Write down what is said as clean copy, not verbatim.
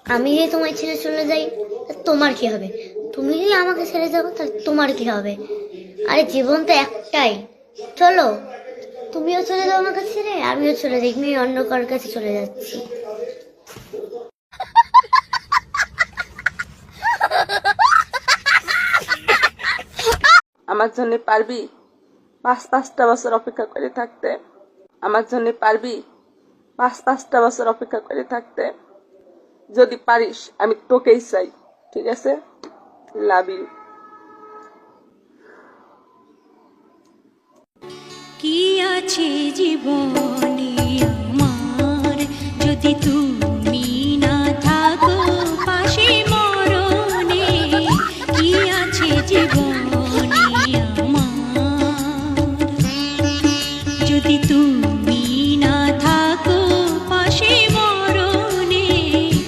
আমি যদি তোমায় ছেড়ে চলে যাই তোমার কি হবে? তুমি যদি আমাকে ছেড়ে যাবো তাহলে তোমার কি হবে? আরে জীবন তো একটাই। চলো, তুমিও চলে যাও আমার কাছে ছেড়ে, আমিও চলে যাই, আমি অন্য কারোর কাছে চলে যাচ্ছি। আমার জন্য পারবি 5-5টা বছর অপেক্ষা করে থাকতে? আমার জন্য পারবি 5-5টা বছর অপেক্ষা করে থাকতে? যদি পারিস আমি তোকেই চাই, ঠিক আছে? Love you. কি আছে জীবনে আমার যদি তুই